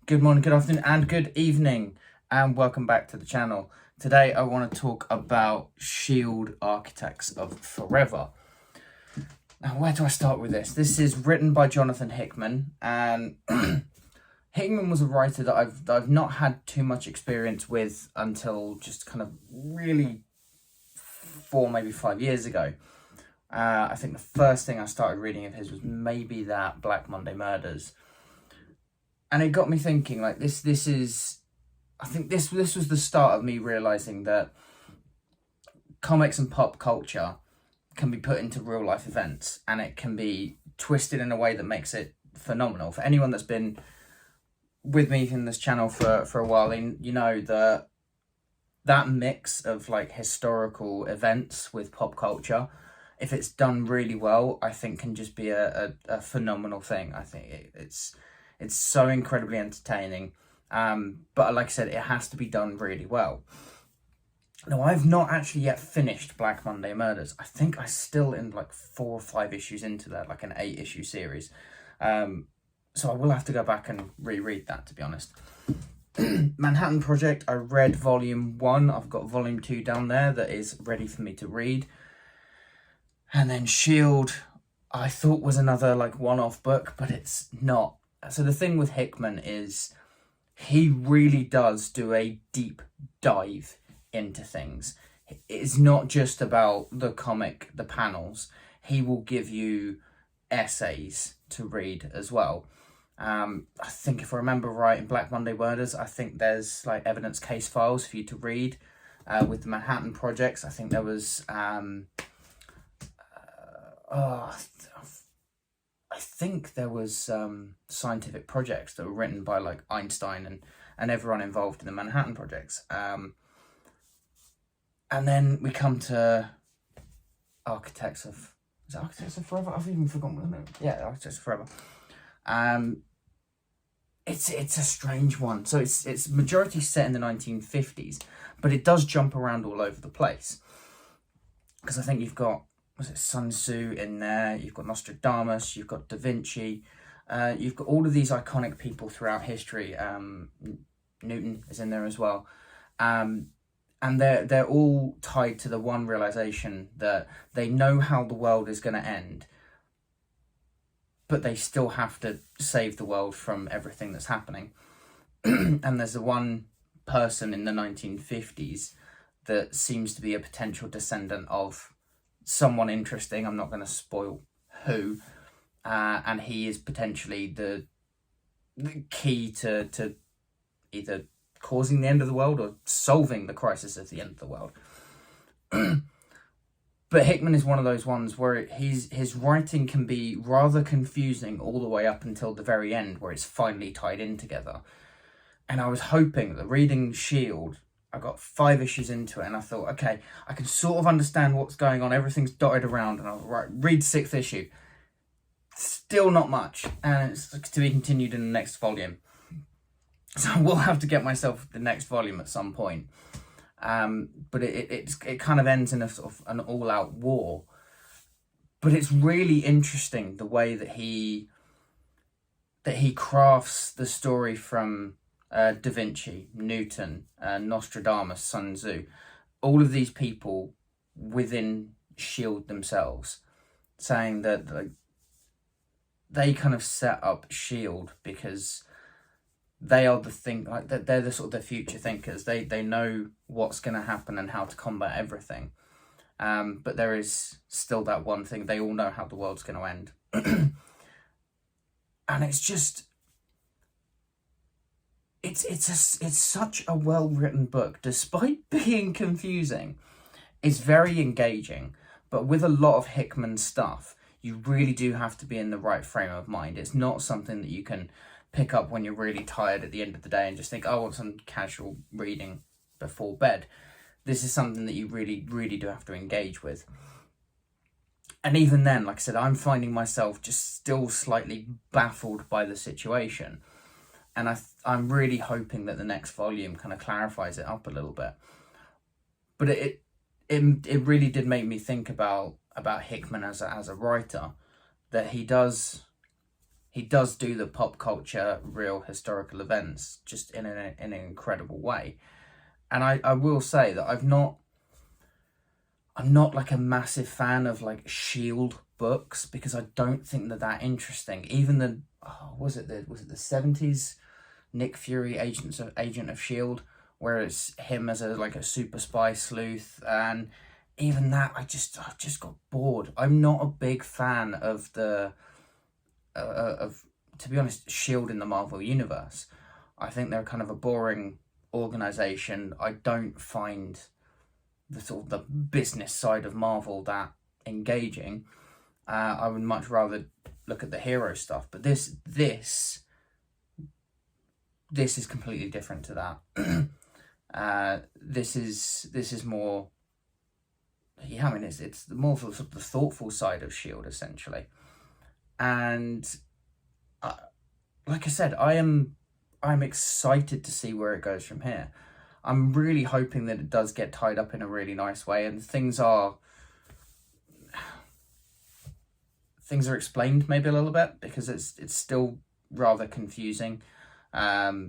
Good morning, good afternoon, and good evening, and welcome back to the channel. Today I want to talk about S.H.I.E.L.D. Architects of Forever. Now, where do I start with this? This is written by Jonathan Hickman, and Hickman was a writer that I've not had too much experience with until just kind of really 4, maybe 5 years ago. I think the first thing I started reading of his was maybe that Black Monday Murders. And it got me thinking, like, this is, I think this was the start of me realising that comics and pop culture can be put into real life events, and it can be twisted in a way that makes it phenomenal. For anyone that's been with me in this channel for a while, you know that mix of like historical events with pop culture, if it's done really well, I think can just be a phenomenal thing. I think it's so incredibly entertaining, but like I said, it has to be done really well. Now, I've not actually yet finished Black Monday Murders. I think I'm still in like 4 or 5 issues into that, like an 8-issue series. So I will have to go back and reread that, to be honest. Manhattan Project, I read volume 1. I've got volume 2 down there that is ready for me to read. And then S.H.I.E.L.D., I thought was another like one-off book, but it's not. So the thing with Hickman is he really does do a deep dive into things. It's not just about the comic, the panels. He will give you essays to read as well. I think if I remember right, in Black Monday Murders, I think there's like evidence case files for you to read. With the Manhattan Projects, I think there was I think there was scientific projects that were written by like Einstein and everyone involved in the Manhattan Projects. And then we come to Architects of Forever? I've even forgotten what the name. Yeah, Architects of Forever. It's a strange one. So it's majority set in the 1950s, but it does jump around all over the place. Because I think you've got, was it Sun Tzu in there, you've got Nostradamus, you've got Da Vinci, you've got all of these iconic people throughout history. Newton is in there as well. And they're all tied to the one realization that they know how the world is going to end, but they still have to save the world from everything that's happening. And there's the one person in the 1950s that seems to be a potential descendant of someone interesting. I'm not going to spoil who, and he is potentially the key to either causing the end of the world or solving the crisis of the end of the world. But Hickman is one of those ones where his writing can be rather confusing all the way up until the very end, where it's finally tied in together. And I was hoping that reading S.H.I.E.L.D., I got 5 issues into it, and I thought, okay, I can sort of understand what's going on. Everything's dotted around, and I was right, read 6th issue. Still not much, and it's to be continued in the next volume. So I will have to get myself the next volume at some point. But it kind of ends in a sort of an all-out war. But it's really interesting the way that he crafts the story from Da Vinci, Newton, Nostradamus, Sun Tzu, all of these people within S.H.I.E.L.D. themselves, saying that like, they kind of set up S.H.I.E.L.D. because they are the thing, like they're the sort of the future thinkers. They know what's going to happen and how to combat everything. But there is still that one thing. They all know how the world's going to end. And it's just, it's such a well-written book, despite being confusing. It's very engaging, but with a lot of Hickman stuff, you really do have to be in the right frame of mind. It's not something that you can pick up when you're really tired at the end of the day and just think, oh, I want some casual reading before bed. This is something that you really, really do have to engage with. And even then, like I said, I'm finding myself just still slightly baffled by the situation. And I'm really hoping that the next volume kind of clarifies it up a little bit. But it really did make me think about Hickman as a writer, that he does he does do the pop culture, real historical events just in an incredible way. And I will say that I'm not like a massive fan of like Shield books, because I don't think they're that interesting. Even the was it the 70s Nick Fury Agent of Shield, where it's him as a super spy sleuth, and even that I just got bored. I'm not a big fan of the of to be honest, Shield in the Marvel universe. I think they're kind of a boring organization. I don't find the sort of the business side of Marvel that engaging. I would much rather look at the hero stuff, but this is completely different to that. This is more, yeah, I mean, it's more for sort of the thoughtful side of Shield, essentially. And like I said, I'm excited to see where it goes from here. I'm really hoping that it does get tied up in a really nice way, and things are explained maybe a little bit, because it's still rather confusing. I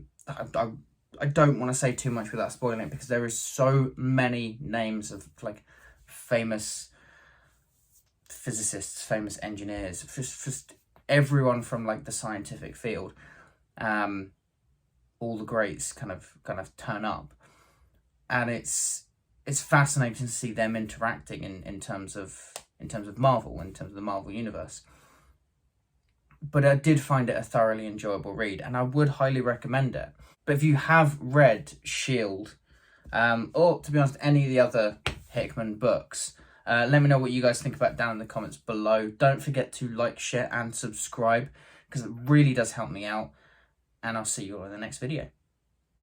don't want to say too much without spoiling it, because there is so many names of like famous physicists, famous engineers, just everyone from like the scientific field. All the greats kind of turn up, and it's fascinating to see them interacting in terms of Marvel, in terms of the Marvel universe. But I did find it a thoroughly enjoyable read, and I would highly recommend it. But if you have read Shield, or to be honest, any of the other Hickman books, let me know what you guys think about down in the comments below. Don't forget to like, share, and subscribe, because it really does help me out. And I'll see you all in the next video.